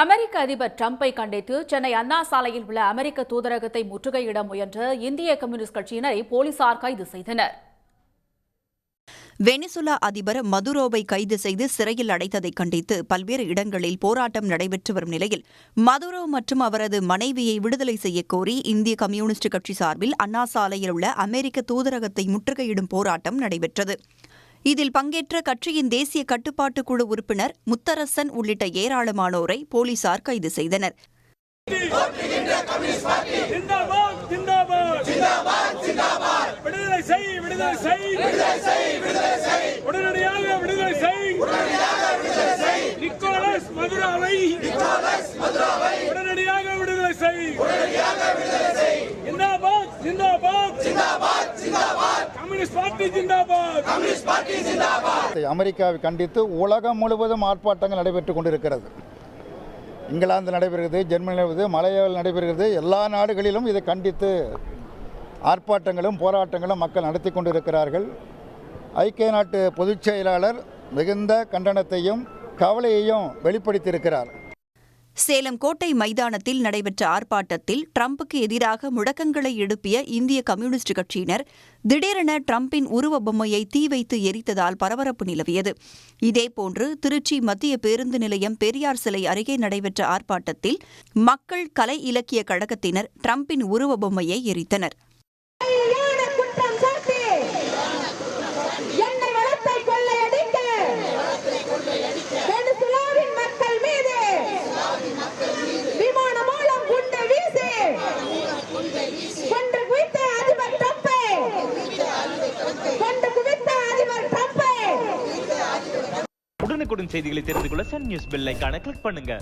அமெரிக்க அதிபர் டிரம்பை கண்டித்து சென்னை அண்ணா சாலையில் உள்ள அமெரிக்க தூதரகத்தை முற்றுகையிட முயன்ற இந்திய கம்யூனிஸ்ட் கட்சியினரை போலீசார் கைது செய்தனர். வெனிசுலா அதிபர் மதுரோவை கைது செய்து சிறையில் அடைத்ததை கண்டித்து பல்வேறு இடங்களில் போராட்டம் நடைபெற்று வரும் நிலையில் மதுரோ மற்றும் அவரது மனைவியை விடுதலை செய்யக்கோரி இந்திய கம்யூனிஸ்ட் கட்சி சார்பில் அண்ணா சாலையில் உள்ள அமெரிக்க தூதரகத்தை முற்றுகையிடும் போராட்டம் நடைபெற்றது. இதில் பங்கேற்ற கட்சியின் தேசிய கட்டுப்பாட்டு குழு உறுப்பினர் முத்தரசன் உள்ளிட்ட ஏராளமானோரை போலீசார் கைது செய்தனர். அமெரிக்காவை கண்டித்து உலகம் முழுவதும் ஆர்ப்பாட்டங்கள் நடைபெற்றுக் கொண்டிருக்கிறது. இங்கிலாந்து நடைபெறுகிறது, ஜெர்மனி நடைபெறுகிறது, மலேசியாவில் நடைபெறுகிறது. எல்லா நாடுகளிலும் இதை கண்டித்து ஆர்ப்பாட்டங்களும் போராட்டங்களும் மக்கள் நடத்தி கொண்டிருக்கிறார்கள். ஐக்கிய நாட்டு பொதுச் செயலாளர் மிகுந்த கண்டனத்தையும் கவலையையும் வெளிப்படுத்தியிருக்கிறார். சேலம் கோட்டை மைதானத்தில் நடைபெற்ற ஆர்ப்பாட்டத்தில் டிரம்புக்கு எதிராக முழக்கங்களை எழுப்பிய இந்திய கம்யூனிஸ்ட் கட்சியினர் திடீரென டிரம்பின் உருவ பொம்மையை தீ வைத்து எரித்ததால் பரபரப்பு நிலவியது. இதேபோன்று திருச்சி மத்திய பேருந்து நிலையம் பெரியார் சிலை அருகே நடைபெற்ற ஆர்ப்பாட்டத்தில் மக்கள் கலை இலக்கிய கழகத்தினர் டிரம்பின் உருவ பொம்மையை எரித்தனர். உடனுக்குடன் செய்திகளை தெரிந்து கொள்ள சன் நியூஸ் பெல் ஐகானை கிளிக் பண்ணுங்க.